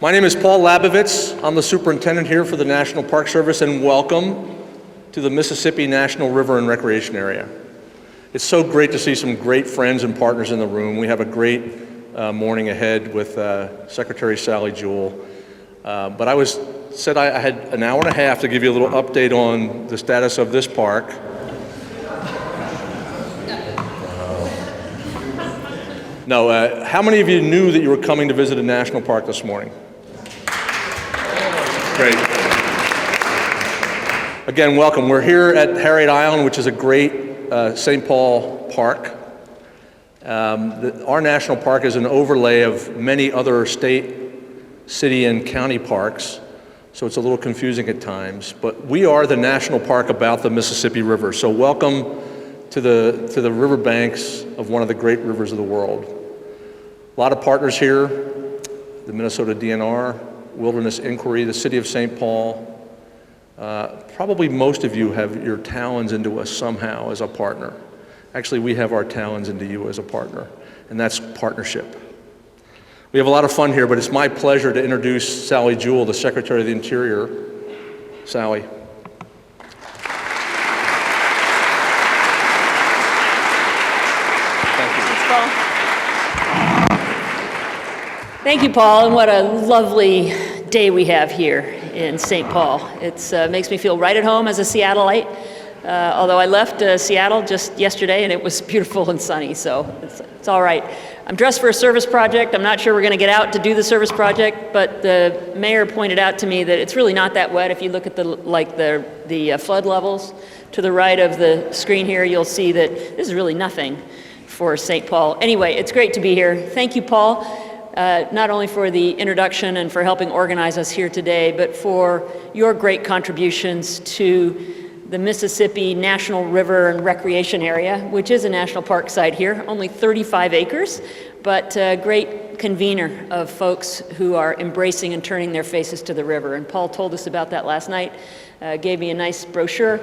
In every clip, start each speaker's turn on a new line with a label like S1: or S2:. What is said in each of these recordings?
S1: My name is Paul Labovitz. I'm the superintendent here for the National Park Service, and welcome to the Mississippi National River and Recreation Area. It's so great to see some great friends and partners in the room. We have a great morning ahead with Secretary Sally Jewell. But I said I had an hour and a half to give you a little update on the status of this park. No, how many of you knew that you were coming to visit a national park this morning? Great. Again, welcome. We're here at Harriet Island, which is a great St. Paul park. Our national park is an overlay of many other state, city, and county parks, so it's a little confusing at times. But we are the national park about the Mississippi River, so welcome to the riverbanks of one of the great rivers of the world. A lot of partners here: the Minnesota DNR, Wilderness Inquiry, the City of St. Paul. Probably most of you have your talons into us somehow as a partner. Actually, we have our talons into you as a partner, and that's partnership. We have a lot of fun here, but it's my pleasure to introduce Sally Jewell, the Secretary of the Interior. Sally. Thank you.
S2: Thanks, Paul. Thank you, Paul, and what a lovely day we have here in St. Paul. It makes me feel right at home as a Seattleite, although I left Seattle just yesterday and it was beautiful and sunny, so it's all right. I'm dressed for a service project. I'm not sure we're going to get out to do the service project, but the mayor pointed out to me that it's really not that wet. If you look at the flood levels to the right of the screen here, you'll see that this is really nothing for St. Paul. Anyway, it's great to be here. Thank you, Paul. Not only for the introduction and for helping organize us here today, but for your great contributions to the Mississippi National River and Recreation Area, which is a national park site here, only 35 acres, but a great convener of folks who are embracing and turning their faces to the river. And Paul told us about that last night, gave me a nice brochure,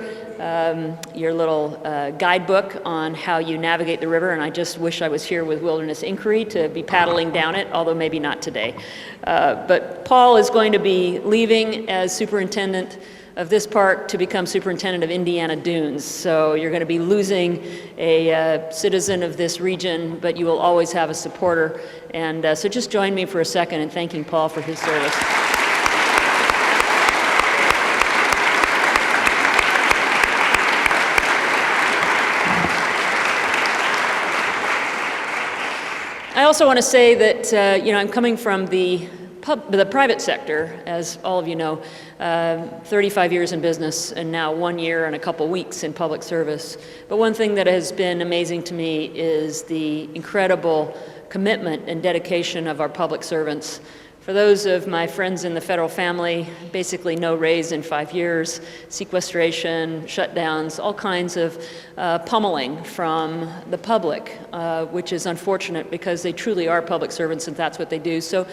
S2: your little guidebook on how you navigate the river, and I just wish I was here with Wilderness Inquiry to be paddling down it, although maybe not today. But Paul is going to be leaving as superintendent of this park to become superintendent of Indiana Dunes. So you're going to be losing a citizen of this region, but you will always have a supporter. And so just join me for a second in thanking Paul for his service. I also want to say that I'm coming from the private sector, as all of you know, 35 years in business and now 1 year and a couple weeks in public service. But one thing that has been amazing to me is the incredible commitment and dedication of our public servants. For those of my friends in the federal family, basically no raise in 5 years, sequestration, shutdowns, all kinds of pummeling from the public, which is unfortunate because they truly are public servants and that's what they do. So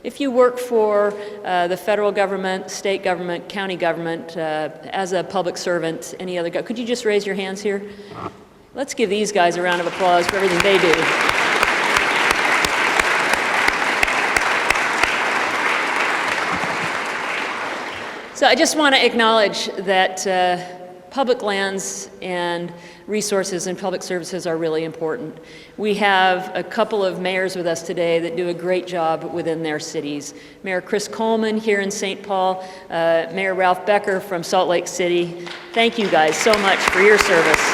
S2: if you work for the federal government, state government, county government, as a public servant, any other, could you just raise your hands here? Let's give these guys a round of applause for everything they do. So I just want to acknowledge that public lands and resources and public services are really important. We have a couple of mayors with us today that do a great job within their cities. Mayor Chris Coleman here in St. Paul, Mayor Ralph Becker from Salt Lake City. Thank you guys so much for your service.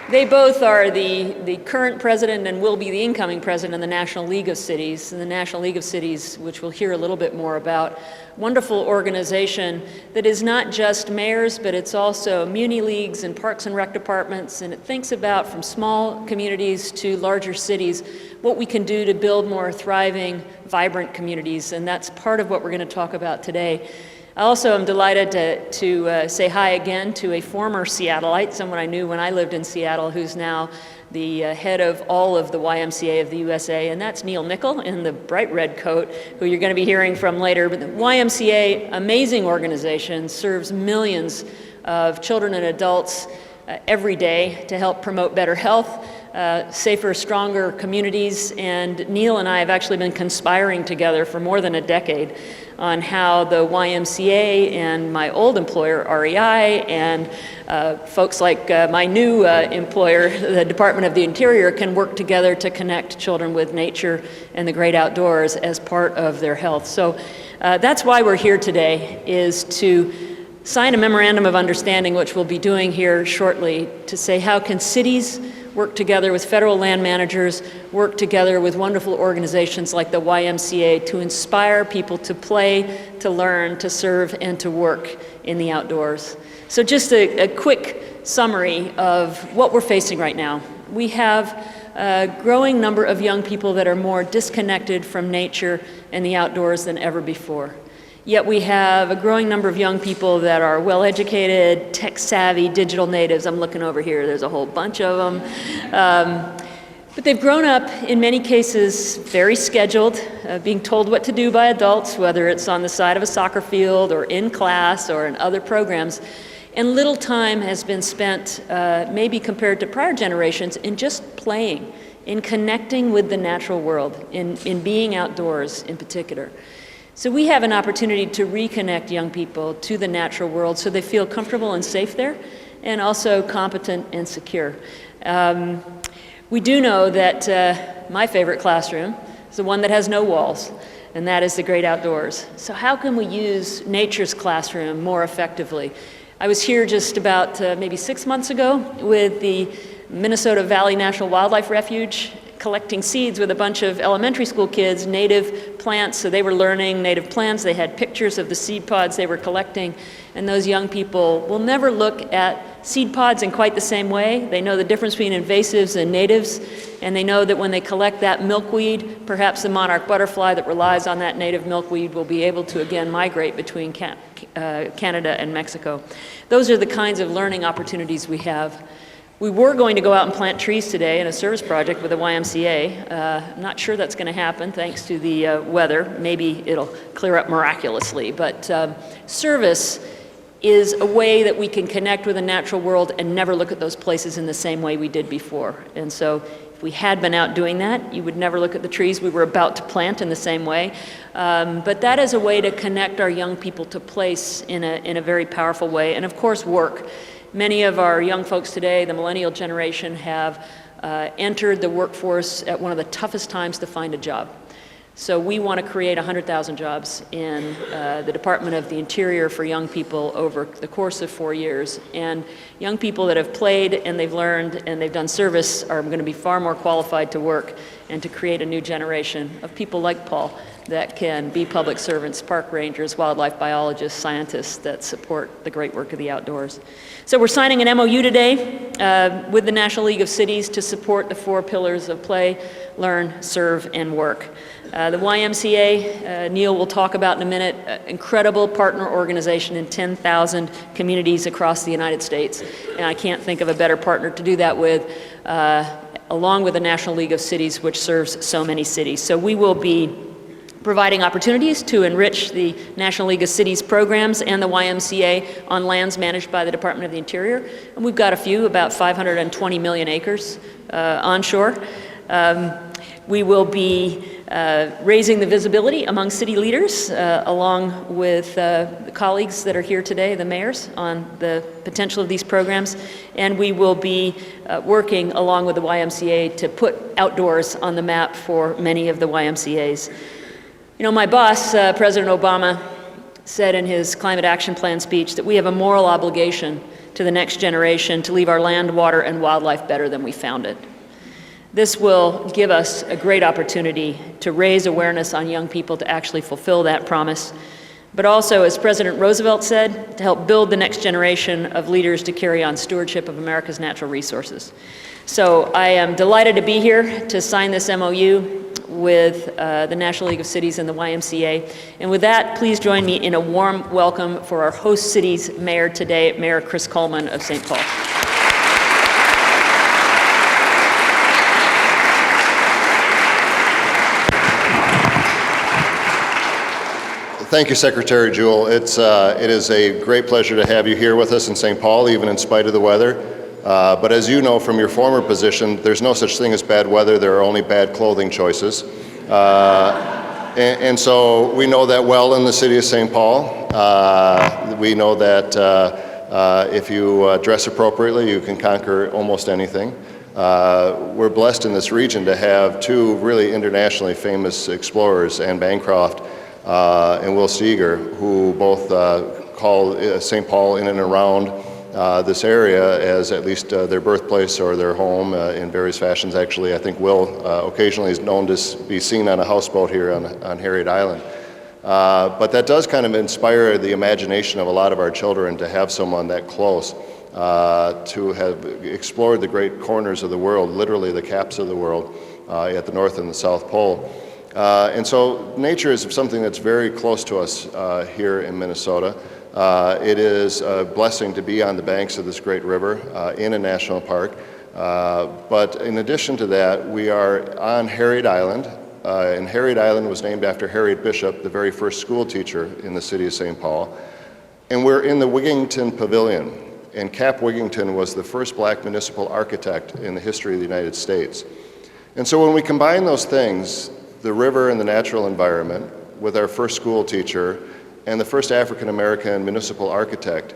S2: They both are the current president and will be the incoming president of the National League of Cities. And the National League of Cities, which we'll hear a little bit more about, wonderful organization that is not just mayors, but it's also muni leagues and parks and rec departments, and it thinks about from small communities to larger cities what we can do to build more thriving, vibrant communities, and that's part of what we're going to talk about today. I also am delighted to say hi again to a former Seattleite, someone I knew when I lived in Seattle, who's now the head of all of the YMCA of the USA, and that's Neil Nickel in the bright red coat, who you're going to be hearing from later. But the YMCA, amazing organization, serves millions of children and adults every day to help promote better health, safer, stronger communities, and Neil and I have actually been conspiring together for more than a decade on how the YMCA and my old employer, REI, and folks like my new employer, the Department of the Interior, can work together to connect children with nature and the great outdoors as part of their health. So that's why we're here today, is to sign a Memorandum of Understanding, which we'll be doing here shortly, to say how can cities work together with federal land managers, work together with wonderful organizations like the YMCA to inspire people to play, to learn, to serve, and to work in the outdoors. So just a quick summary of what we're facing right now. We have a growing number of young people that are more disconnected from nature and the outdoors than ever before. Yet we have a growing number of young people that are well-educated, tech-savvy, digital natives. I'm looking over here, there's a whole bunch of them. But they've grown up, in many cases, very scheduled, being told what to do by adults, whether it's on the side of a soccer field or in class or in other programs. And little time has been spent, maybe compared to prior generations, in just playing, in connecting with the natural world, in being outdoors in particular. So we have an opportunity to reconnect young people to the natural world so they feel comfortable and safe there, and also competent and secure. We do know that my favorite classroom is the one that has no walls, and that is the great outdoors. So how can we use nature's classroom more effectively? I was here just about maybe 6 months ago with the Minnesota Valley National Wildlife Refuge, collecting seeds with a bunch of elementary school kids, native plants, so they were learning native plants. They had pictures of the seed pods they were collecting, and those young people will never look at seed pods in quite the same way. They know the difference between invasives and natives, and they know that when they collect that milkweed, perhaps the monarch butterfly that relies on that native milkweed will be able to again migrate between Canada and Mexico. Those are the kinds of learning opportunities we have. We were going to go out and plant trees today in a service project with the YMCA. I'm not sure that's going to happen thanks to the weather. Maybe it'll clear up miraculously. But service is a way that we can connect with the natural world and never look at those places in the same way we did before. And so if we had been out doing that, you would never look at the trees we were about to plant in the same way. But that is a way to connect our young people to place in a very powerful way. And of course, work. Many of our young folks today, the millennial generation, have entered the workforce at one of the toughest times to find a job. So we want to create 100,000 jobs in the Department of the Interior for young people over the course of 4 years. And young people that have played and they've learned and they've done service are going to be far more qualified to work and to create a new generation of people like Paul that can be public servants, park rangers, wildlife biologists, scientists that support the great work of the outdoors. So we're signing an MOU today with the National League of Cities to support the 4 pillars of play, learn, serve, and work. The YMCA, Neil will talk about in a minute, incredible partner organization in 10,000 communities across the United States. And I can't think of a better partner to do that with, along with the National League of Cities, which serves so many cities. So we will be providing opportunities to enrich the National League of Cities programs and the YMCA on lands managed by the Department of the Interior. And we've got a few, about 520 million acres onshore. We will be raising the visibility among city leaders, along with the colleagues that are here today, the mayors, on the potential of these programs. And we will be working along with the YMCA to put outdoors on the map for many of the YMCAs. You know, my boss, President Obama, said in his Climate Action Plan speech that we have a moral obligation to the next generation to leave our land, water, and wildlife better than we found it. This will give us a great opportunity to raise awareness on young people to actually fulfill that promise, but also, as President Roosevelt said, to help build the next generation of leaders to carry on stewardship of America's natural resources. So I am delighted to be here to sign this MOU with the National League of Cities and the YMCA. And with that, please join me in a warm welcome for our host city's mayor today, Mayor Chris Coleman of St. Paul.
S3: Thank you, Secretary Jewell. It is a great pleasure to have you here with us in St. Paul, even in spite of the weather. But as you know from your former position, there's no such thing as bad weather, there are only bad clothing choices. And so we know that well in the city of St. Paul. We know that if you dress appropriately, you can conquer almost anything. We're blessed in this region to have two really internationally famous explorers, Anne Bancroft and Will Seeger, who both call St. Paul in and around this area as at least their birthplace or their home in various fashions. Actually, I think Will occasionally is known to be seen on a houseboat here on Harriet Island. But that does kind of inspire the imagination of a lot of our children to have someone that close, to have explored the great corners of the world, literally the caps of the world, at the North and the South Pole. And so nature is something that's very close to us here in Minnesota. It is a blessing to be on the banks of this great river in a national park. But in addition to that, we are on Harriet Island. And Harriet Island was named after Harriet Bishop, the very first school teacher in the city of St. Paul. And we're in the Wigington Pavilion. And Cap Wigington was the first black municipal architect in the history of the United States. And so when we combine those things, the river and the natural environment, with our first school teacher and the first African-American municipal architect,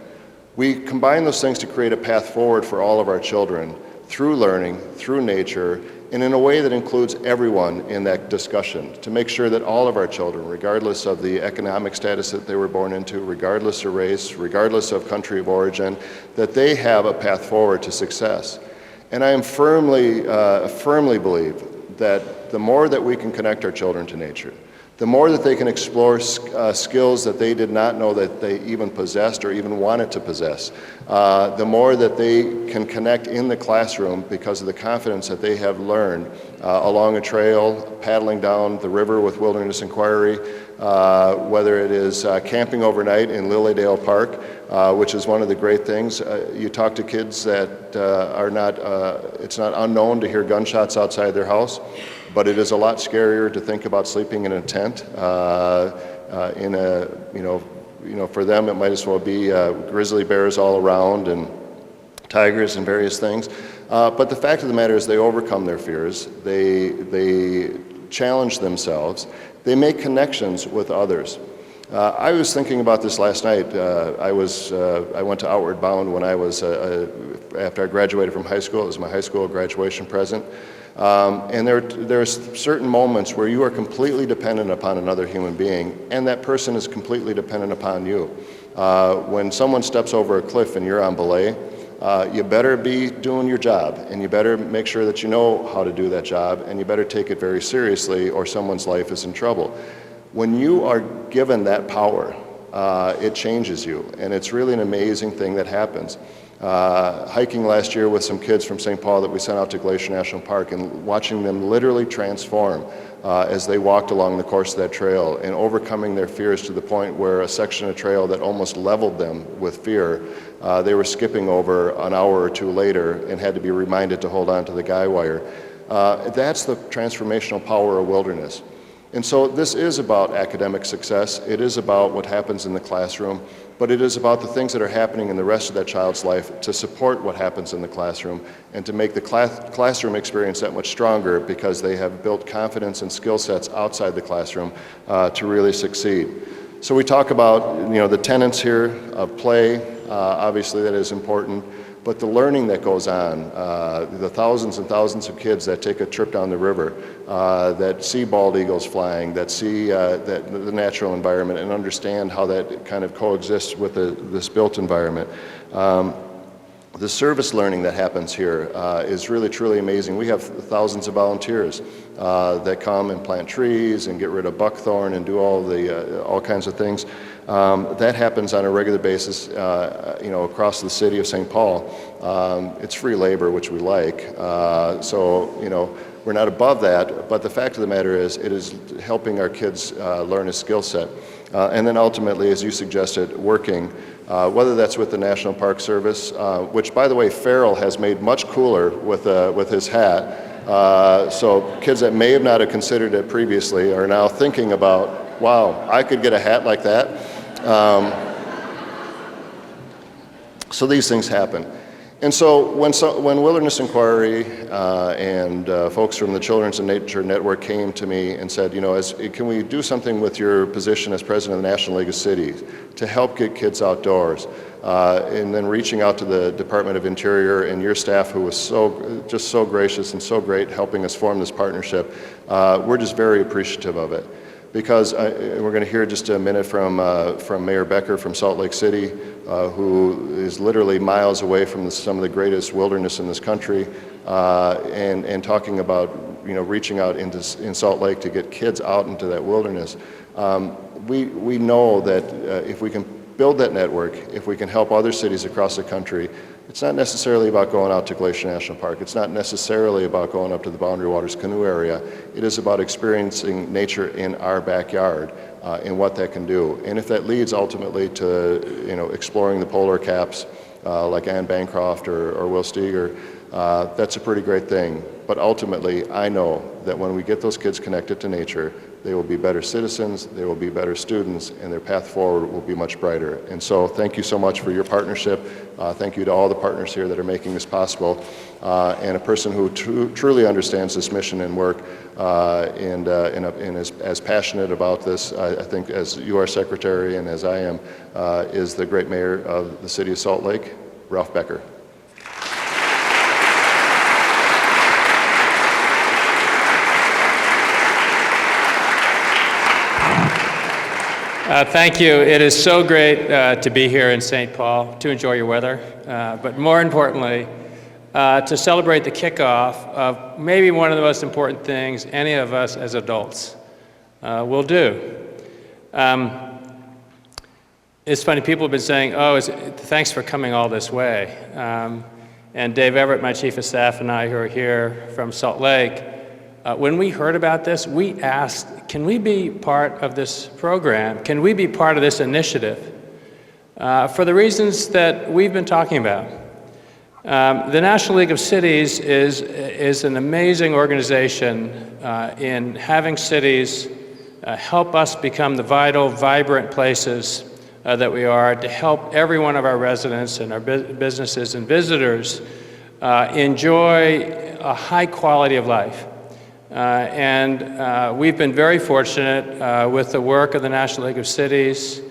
S3: we combine those things to create a path forward for all of our children through learning, through nature, and in a way that includes everyone in that discussion, to make sure that all of our children, regardless of the economic status that they were born into, regardless of race, regardless of country of origin, that they have a path forward to success. And I am firmly believe that the more that we can connect our children to nature, the more that they can explore skills that they did not know that they even possessed or even wanted to possess, the more that they can connect in the classroom because of the confidence that they have learned along a trail, paddling down the river with Wilderness Inquiry, whether it is camping overnight in Lilydale Park, which is one of the great things. You talk to kids that are not, it's not unknown to hear gunshots outside their house, but it is a lot scarier to think about sleeping in a tent. In a, for them it might as well be grizzly bears all around and tigers and various things. But the fact of the matter is they overcome their fears, they challenge themselves, they make connections with others. I was thinking about this last night. I went to Outward Bound when I was, after I graduated from high school. It was my high school graduation present. And there's certain moments where you are completely dependent upon another human being, and that person is completely dependent upon you. When someone steps over a cliff and you're on belay, you better be doing your job, and you better make sure that you know how to do that job, and you better take it very seriously or someone's life is in trouble. When you are given that power, it changes you, and it's really an amazing thing that happens. Hiking last year with some kids from St. Paul that we sent out to Glacier National Park, and watching them literally transform as they walked along the course of that trail and overcoming their fears to the point where a section of trail that almost leveled them with fear, they were skipping over an hour or two later and had to be reminded to hold on to the guy wire. That's the transformational power of wilderness. And so this is about academic success. It is about what happens in the classroom, but it is about the things that are happening in the rest of that child's life to support what happens in the classroom and to make the classroom experience that much stronger because they have built confidence and skill sets outside the classroom to really succeed. So we talk about the tenets here of play, obviously that is important, but the learning that goes on, the thousands and thousands of kids that take a trip down the river, that see bald eagles flying, that see the natural environment and understand how that kind of coexists with this built environment. The service learning that happens here is really, truly amazing. We have thousands of volunteers that come and plant trees and get rid of buckthorn and do all kinds of things. That happens on a regular basis, across the city of St. Paul. It's free labor, which we like. So we're not above that, but the fact of the matter is it is helping our kids learn a skill set. And then ultimately, as you suggested, working, whether that's with the National Park Service, which, by the way, Farrell has made much cooler with his hat. So kids that may have not have considered it previously are now thinking about, wow, I could get a hat like that. So these things happen. And so when Wilderness Inquiry and folks from the Children's and Nature Network came to me and said, you know, can we do something with your position as president of the National League of Cities to help get kids outdoors? And then reaching out to the Department of Interior and your staff, who was just so gracious and so great helping us form this partnership, we're just very appreciative of it. Because we're going to hear just a minute from Mayor Becker from Salt Lake City, who is literally miles away from some of the greatest wilderness in this country, and talking about, you know, reaching out in Salt Lake to get kids out into that wilderness. We know that if we can build that network, if we can help other cities across the country, it's not necessarily about going out to Glacier National Park. It's not necessarily about going up to the Boundary Waters canoe area. It is about experiencing nature in our backyard and what that can do. And if that leads ultimately to, you know, exploring the polar caps like Anne Bancroft or Will Steger, that's a pretty great thing. But ultimately, I know that when we get those kids connected to nature, they will be better citizens, they will be better students, and their path forward will be much brighter. And so thank you so much for your partnership. Thank you to all the partners here that are making this possible. And a person who truly understands this mission and work and is as passionate about this, I think, as you are, Secretary, and as I am, is the great mayor of the city of Salt Lake, Ralph Becker.
S4: Thank you. It is so great to be here in St. Paul, to enjoy your weather, but more importantly, to celebrate the kickoff of maybe one of the most important things any of us as adults will do. It's funny, people have been saying, oh, thanks for coming all this way. And Dave Everett, my chief of staff, and I, who are here from Salt Lake, when we heard about this, we asked, can we be part of this program? Can we be part of this initiative? For the reasons that we've been talking about. The National League of Cities is an amazing organization in having cities help us become the vital, vibrant places that we are, to help every one of our residents and our businesses and visitors enjoy a high quality of life. And we've been very fortunate with the work of the National League of Cities,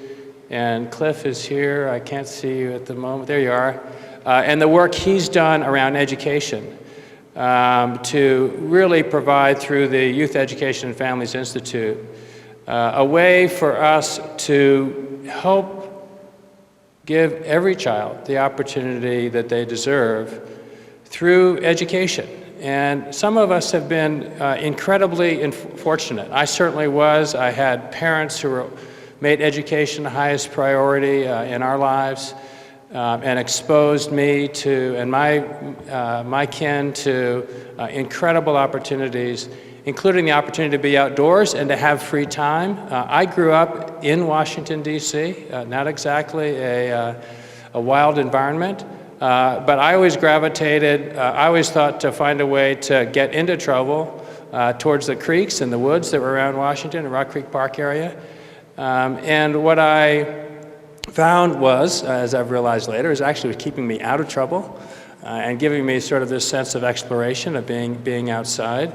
S4: and Cliff is here. I can't see you at the moment. There you are. And the work he's done around education to really provide, through the Youth Education and Families Institute, a way for us to help give every child the opportunity that they deserve through education. And some of us have been incredibly fortunate. I certainly was. I had parents who made education the highest priority in our lives, and exposed me to, and my kin to, incredible opportunities, including the opportunity to be outdoors and to have free time. I grew up in Washington, D.C., not exactly a wild environment. But I always gravitated, I always thought to find a way to get into trouble towards the creeks and the woods that were around Washington, the Rock Creek Park area. And what I found was, as I've realized later, is actually keeping me out of trouble and giving me sort of this sense of exploration, of being outside.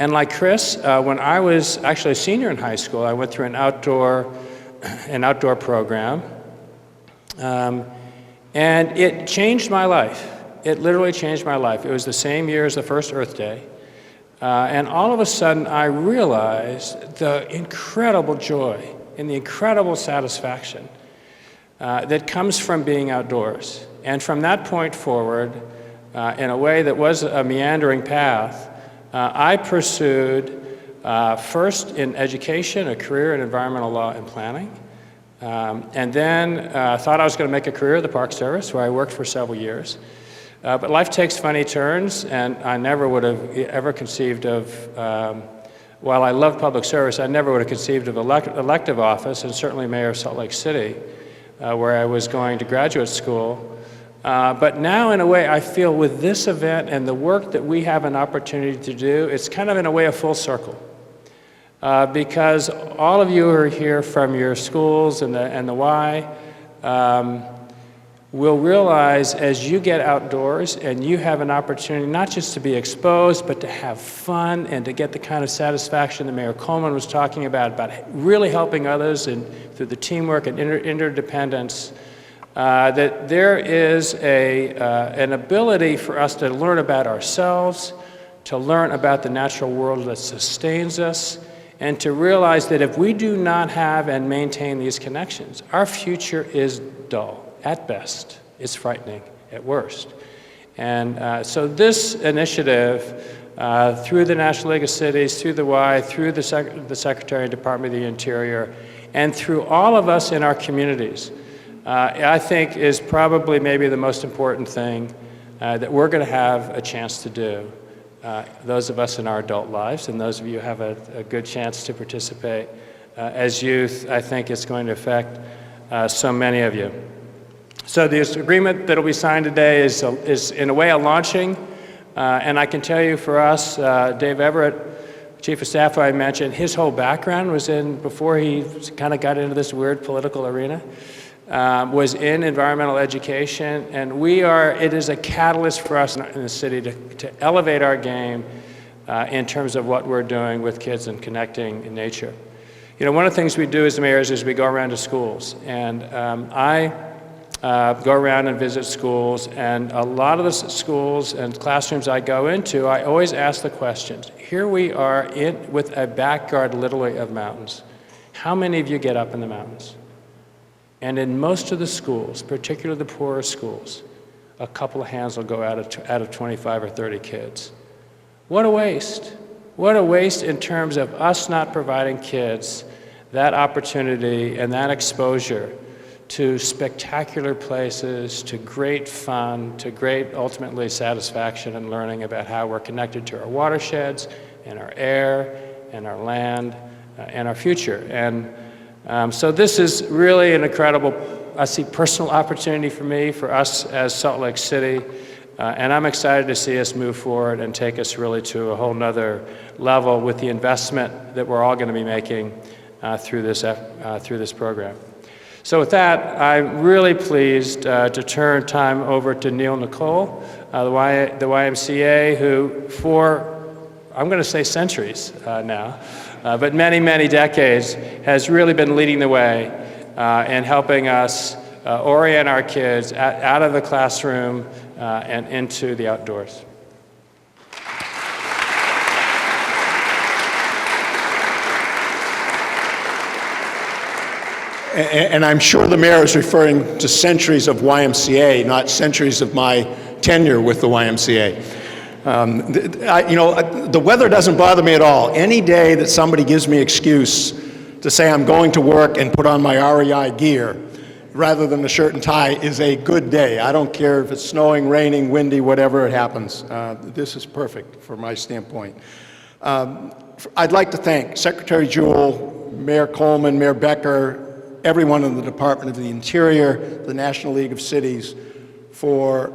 S4: And like Chris, when I was actually a senior in high school, I went through an outdoor program. And it changed my life. It literally changed my life. It was the same year as the first Earth Day. And all of a sudden, I realized the incredible joy and the incredible satisfaction that comes from being outdoors. And from that point forward, in a way that was a meandering path, I pursued first in education, a career in environmental law and planning. And then thought I was going to make a career at the Park Service, where I worked for several years. But life takes funny turns, and I never would have ever conceived of, while I love public service, I never would have conceived of elective office, and certainly mayor of Salt Lake City, where I was going to graduate school. But now, in a way, I feel with this event and the work that we have an opportunity to do, it's kind of, in a way, a full circle. Because all of you who are here from your schools and the Y, will realize as you get outdoors and you have an opportunity not just to be exposed, but to have fun and to get the kind of satisfaction that Mayor Coleman was talking about really helping others and through the teamwork and interdependence, that there is an ability for us to learn about ourselves, to learn about the natural world that sustains us, and to realize that if we do not have and maintain these connections, our future is dull. At best, it's frightening at worst. And so this initiative, through the National League of Cities, through the Y, through the Secretary and Department of the Interior, and through all of us in our communities, I think is probably maybe the most important thing that we're going to have a chance to do. Those of us in our adult lives, and those of you who have a good chance to participate as youth, I think it's going to affect so many of you. So this agreement that will be signed today is in a way a launching, and I can tell you for us, Dave Everett, Chief of Staff who I mentioned, his whole background was before he kind of got into this weird political arena, was in environmental education, and it is a catalyst for us in the city to elevate our game in terms of what we're doing with kids and connecting in nature. You know, one of the things we do as mayors is we go around to schools, and I go around and visit schools, and a lot of the schools and classrooms I go into, I always ask the questions. Here we are with a backyard literally of mountains. How many of you get up in the mountains? And in most of the schools, particularly the poorer schools, a couple of hands will go out of 25 or 30 kids. What a waste. What a waste in terms of us not providing kids that opportunity and that exposure to spectacular places, to great fun, to great, ultimately, satisfaction and learning about how we're connected to our watersheds and our air and our land and our future. And so this is really an incredible, I see, personal opportunity for me, for us as Salt Lake City, and I'm excited to see us move forward and take us really to a whole nother level with the investment that we're all going to be making through this program. So with that, I'm really pleased to turn time over to Neil Nicole, the YMCA, who for, I'm going to say centuries now, but many, many decades, has really been leading the way in helping us orient our kids out of the classroom and into the outdoors.
S5: And I'm sure the mayor is referring to centuries of YMCA, not centuries of my tenure with the YMCA. The weather doesn't bother me at all. Any day that somebody gives me excuse to say I'm going to work and put on my REI gear rather than a shirt and tie is a good day. I don't care if it's snowing, raining, windy, whatever it happens. This is perfect from my standpoint. I'd like to thank Secretary Jewell, Mayor Coleman, Mayor Becker, everyone in the Department of the Interior, the National League of Cities, for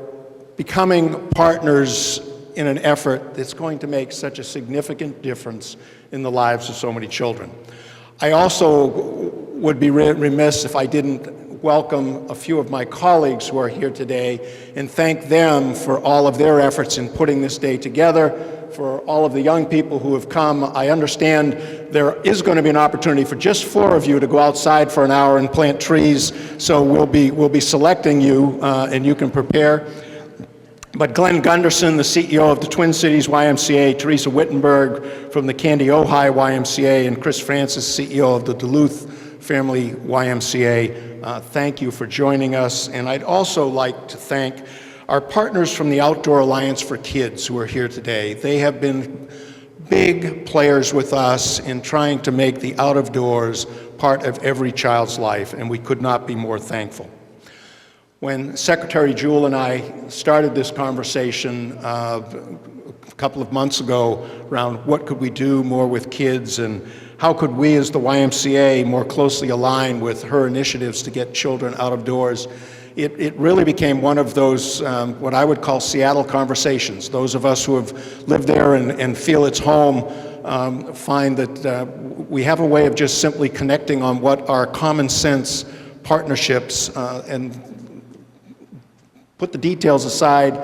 S5: becoming partners in an effort that's going to make such a significant difference in the lives of so many children. I also would be remiss if I didn't welcome a few of my colleagues who are here today and thank them for all of their efforts in putting this day together. For all of the young people who have come, I understand there is going to be an opportunity for just 4 of you to go outside for an hour and plant trees, so we'll be selecting you and you can prepare. But Glenn Gunderson, the CEO of the Twin Cities YMCA, Teresa Wittenberg from the Candy Ojai YMCA, and Chris Francis, CEO of the Duluth Family YMCA, thank you for joining us. And I'd also like to thank our partners from the Outdoor Alliance for Kids who are here today. They have been big players with us in trying to make the out of doors part of every child's life, and we could not be more thankful. When Secretary Jewell and I started this conversation a couple of months ago around what could we do more with kids and how could we as the YMCA more closely align with her initiatives to get children out of doors, it really became one of those, what I would call Seattle conversations. Those of us who have lived there and feel it's home find that we have a way of just simply connecting on what are common sense partnerships and put the details aside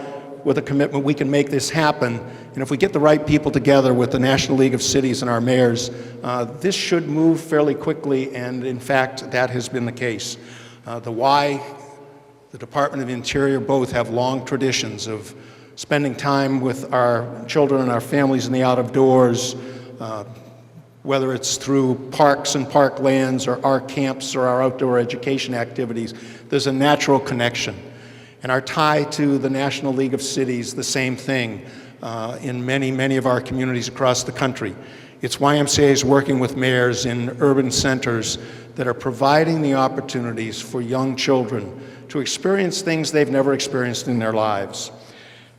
S5: with a commitment we can make this happen. And if we get the right people together with the National League of Cities and our mayors, this should move fairly quickly, and in fact, that has been the case. The Department of Interior both have long traditions of spending time with our children and our families in the out-of-doors, whether it's through parks and parklands or our camps or our outdoor education activities. There's a natural connection. And our tie to the National League of Cities, the same thing in many, many of our communities across the country. It's YMCA's working with mayors in urban centers that are providing the opportunities for young children to experience things they've never experienced in their lives.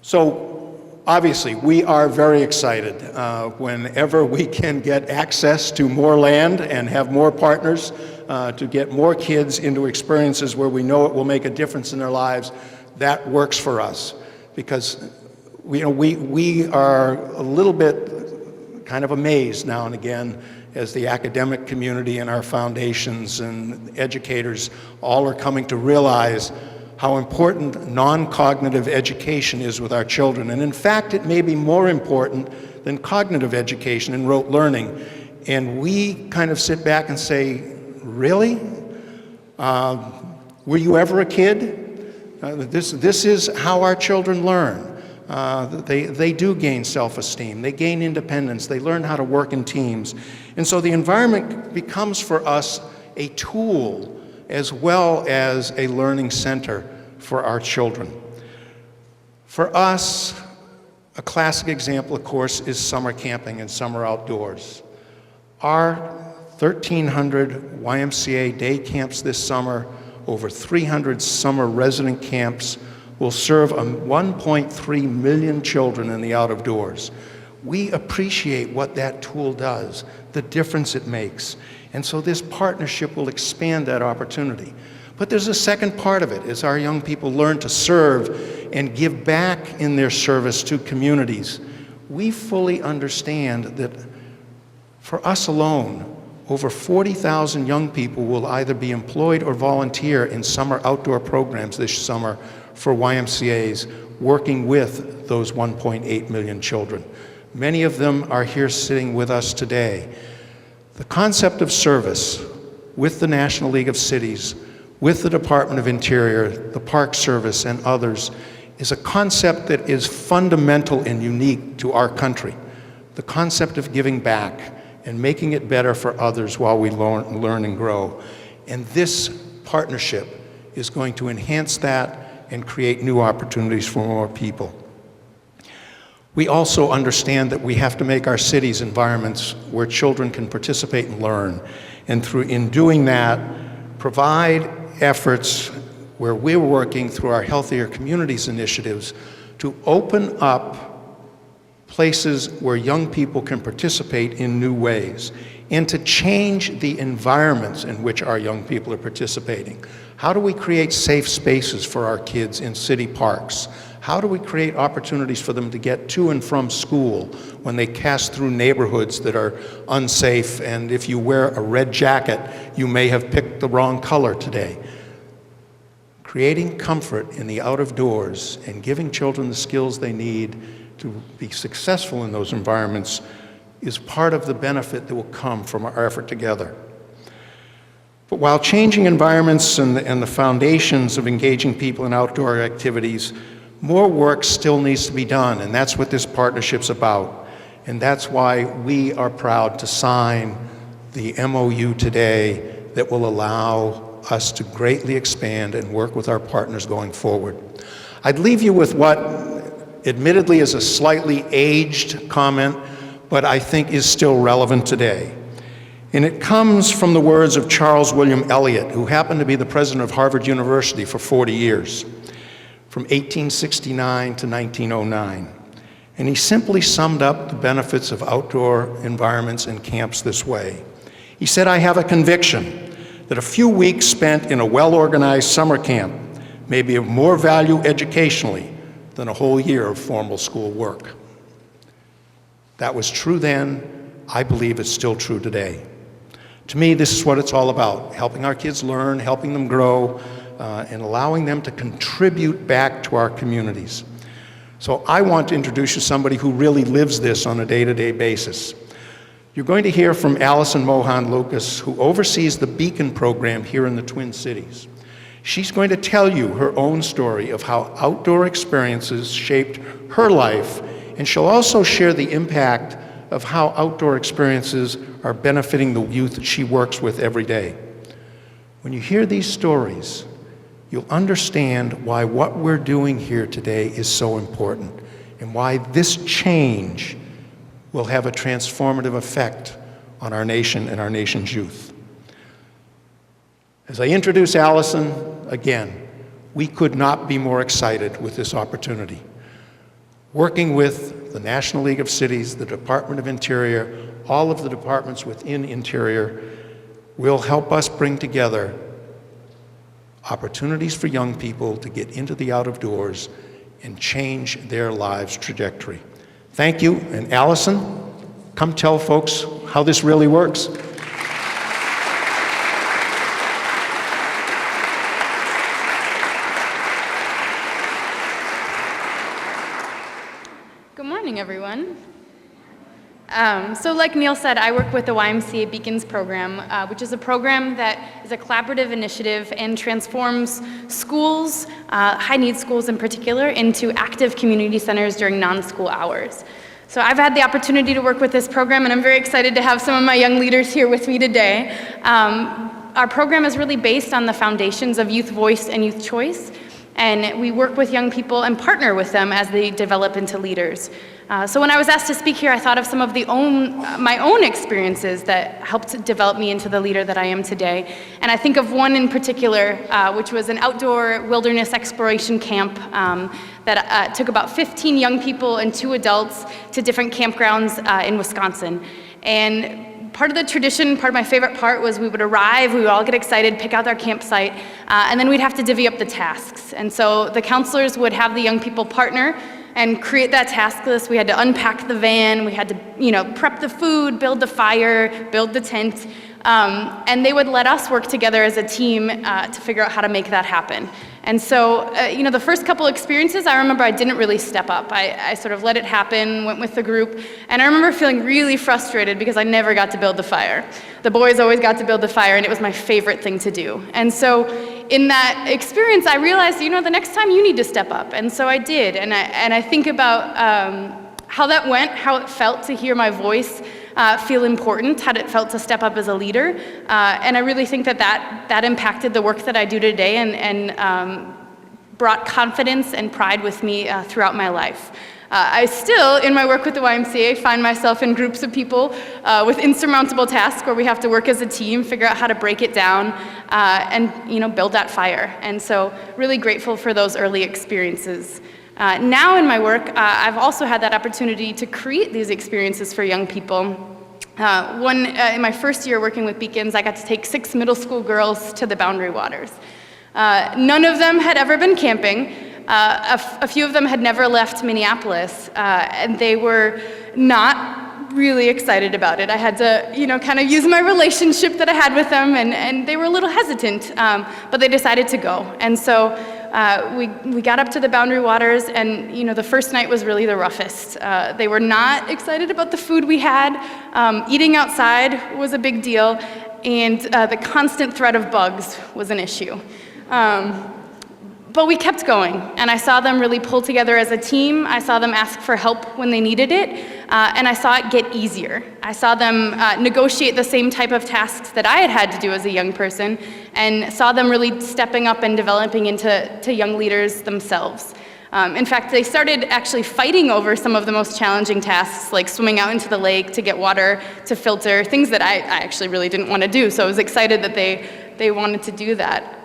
S5: So obviously, we are very excited whenever we can get access to more land and have more partners to get more kids into experiences where we know it will make a difference in their lives. That works for us because we are a little bit kind of amazed now and again as the academic community and our foundations and educators all are coming to realize how important non-cognitive education is with our children. And in fact, it may be more important than cognitive education and rote learning. And we kind of sit back and say, really? Were you ever a kid? This is how our children learn. They do gain self-esteem, they gain independence, they learn how to work in teams. And so the environment becomes for us a tool as well as a learning center for our children. For us, a classic example, of course, is summer camping and summer outdoors. Our 1,300 YMCA day camps this summer, over 300 summer resident camps, will serve 1.3 million children in the out-of-doors. We appreciate what that tool does, the difference it makes. And so this partnership will expand that opportunity. But there's a second part of it, as our young people learn to serve and give back in their service to communities. We fully understand that for us alone, over 40,000 young people will either be employed or volunteer in summer outdoor programs this summer for YMCA's, working with those 1.8 million children. Many of them are here sitting with us today. The concept of service with the National League of Cities, with the Department of Interior, the Park Service, and others is a concept that is fundamental and unique to our country. The concept of giving back and making it better for others while we learn and grow. And this partnership is going to enhance that and create new opportunities for more people. We also understand that we have to make our cities environments where children can participate and learn. And in doing that, provide efforts where we're working through our Healthier Communities initiatives to open up places where young people can participate in new ways and to change the environments in which our young people are participating. How do we create safe spaces for our kids in city parks? How do we create opportunities for them to get to and from school when they pass through neighborhoods that are unsafe, and if you wear a red jacket, you may have picked the wrong color today? Creating comfort in the out-of-doors and giving children the skills they need to be successful in those environments is part of the benefit that will come from our effort together. But while changing environments and the foundations of engaging people in outdoor activities, more work still needs to be done, and that's what this partnership's about. And that's why we are proud to sign the MOU today that will allow us to greatly expand and work with our partners going forward. I'd leave you with what admittedly is a slightly aged comment, but I think is still relevant today. And it comes from the words of Charles William Eliot, who happened to be the president of Harvard University for 40 years. From 1869 to 1909. And he simply summed up the benefits of outdoor environments and camps this way. He said, "I have a conviction that a few weeks spent in a well-organized summer camp may be of more value educationally than a whole year of formal school work." That was true then. I believe it's still true today. To me, this is what it's all about, helping our kids learn, helping them grow, and allowing them to contribute back to our communities. So I want to introduce you to somebody who really lives this on a day-to-day basis. You're going to hear from Allison Mohan Lucas, who oversees the Beacon program here in the Twin Cities. She's going to tell you her own story of how outdoor experiences shaped her life, and she'll also share the impact of how outdoor experiences are benefiting the youth that she works with every day. When you hear these stories, you'll understand why what we're doing here today is so important, and why this change will have a transformative effect on our nation and our nation's youth. As I introduce Allison, again, we could not be more excited with this opportunity. Working with the National League of Cities, the Department of Interior, all of the departments within Interior, will help us bring together opportunities for young people to get into the out of doors and change their lives' trajectory. Thank you, and Allison, come tell folks how this really works.
S6: Good morning, everyone. So like Neil said, I work with the YMCA Beacons program, which is a program that is a collaborative initiative and transforms schools, high-need schools in particular, into active community centers during non-school hours. So I've had the opportunity to work with this program, and I'm very excited to have some of my young leaders here with me today. Our program is really based on the foundations of youth voice and youth choice, and we work with young people and partner with them as they develop into leaders. So when I was asked to speak here, I thought of some of my own experiences that helped develop me into the leader that I am today. And I think of one in particular, which was an outdoor wilderness exploration camp that took about 15 young people and 2 adults to different campgrounds in Wisconsin. And part of the tradition, part of my favorite part, was we would arrive, we would all get excited, pick out our campsite, and then we'd have to divvy up the tasks. And so the counselors would have the young people partner and create that task list. We had to unpack the van, we had to, prep the food, build the fire, build the tent, and they would let us work together as a team to figure out how to make that happen. And so, the first couple experiences, I remember I didn't really step up. I sort of let it happen, went with the group, and I remember feeling really frustrated because I never got to build the fire. The boys always got to build the fire, and it was my favorite thing to do. And so, in that experience, I realized, the next time you need to step up, and so I did. And I think about how that went, how it felt to hear my voice feel important, how it felt to step up as a leader, and I really think that impacted the work that I do today and brought confidence and pride with me throughout my life. I still, in my work with the YMCA, find myself in groups of people with insurmountable tasks where we have to work as a team, figure out how to break it down, and build that fire. And so, really grateful for those early experiences. Now in my work, I've also had that opportunity to create these experiences for young people. In my first year working with Beacons, I got to take 6 middle school girls to the Boundary Waters. None of them had ever been camping. A few of them had never left Minneapolis, and they were not really excited about it. I had to, kind of use my relationship that I had with them, and they were a little hesitant, but they decided to go. And so we got up to the Boundary Waters, and the first night was really the roughest. They were not excited about the food we had. Eating outside was a big deal, and the constant threat of bugs was an issue. But we kept going, and I saw them really pull together as a team. I saw them ask for help when they needed it, and I saw it get easier. I saw them negotiate the same type of tasks that I had to do as a young person, and saw them really stepping up and developing into young leaders themselves. In fact, they started actually fighting over some of the most challenging tasks, like swimming out into the lake to get water to filter, things that I actually really didn't want to do, so I was excited that they wanted to do that.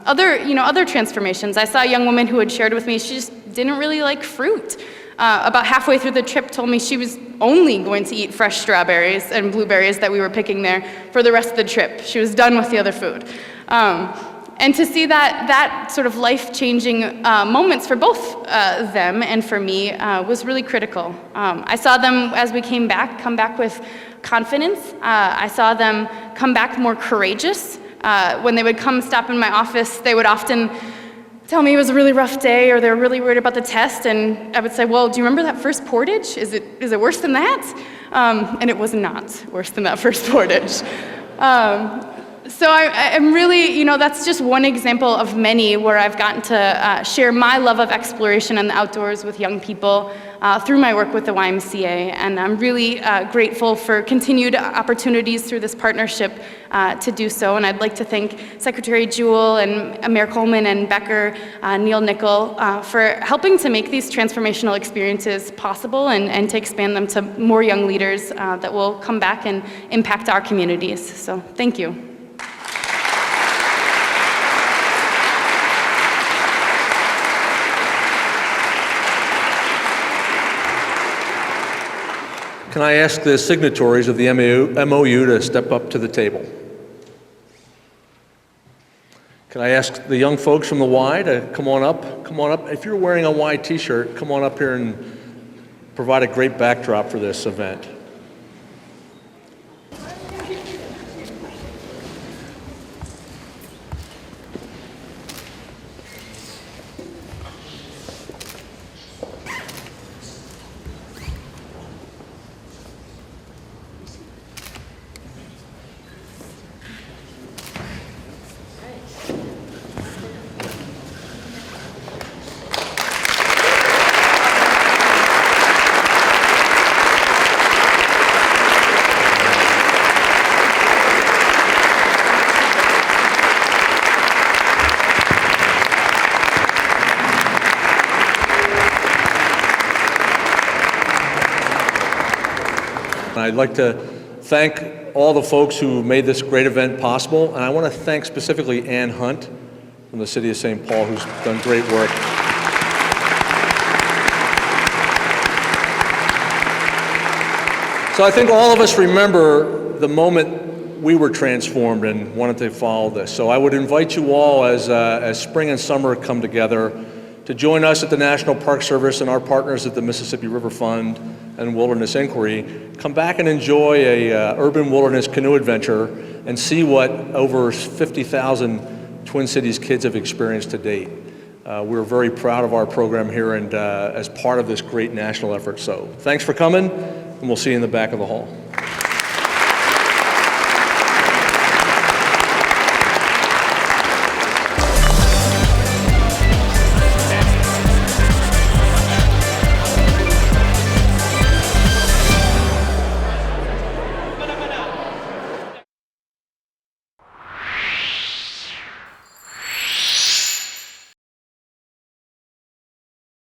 S6: Other transformations. I saw a young woman who had shared with me she just didn't really like fruit. About halfway through the trip told me she was only going to eat fresh strawberries and blueberries that we were picking there for the rest of the trip. She was done with the other food. And to see that sort of life-changing moments for both them and for me was really critical. I saw them, as we come back with confidence. I saw them come back more courageous, When they would come stop in my office, they would often tell me it was a really rough day or they were really worried about the test, and I would say, well, do you remember that first portage? Is it worse than that? And it was not worse than that first portage. So I'm really, that's just one example of many where I've gotten to share my love of exploration and the outdoors with young people through my work with the YMCA. And I'm really grateful for continued opportunities through this partnership to do so. And I'd like to thank Secretary Jewell and Mayor Coleman and Becker, Neil Nickel, for helping to make these transformational experiences possible and to expand them to more young leaders that will come back and impact our communities. So thank you.
S1: Can I ask the signatories of the MOU to step up to the table? Can I ask the young folks from the Y to come on up? Come on up. If you're wearing a Y t-shirt, come on up here and provide a great backdrop for this event. I'd like to thank all the folks who made this great event possible, and I want to thank specifically Ann Hunt from the City of St. Paul, who's done great work. So I think all of us remember the moment we were transformed and wanted to follow this. So I would invite you all as spring and summer come together to join us at the National Park Service and our partners at the Mississippi River Fund and Wilderness Inquiry. Come back and enjoy a urban wilderness canoe adventure and see what over 50,000 Twin Cities kids have experienced to date. We're very proud of our program here and as part of this great national effort. So thanks for coming, and we'll see you in the back of the hall.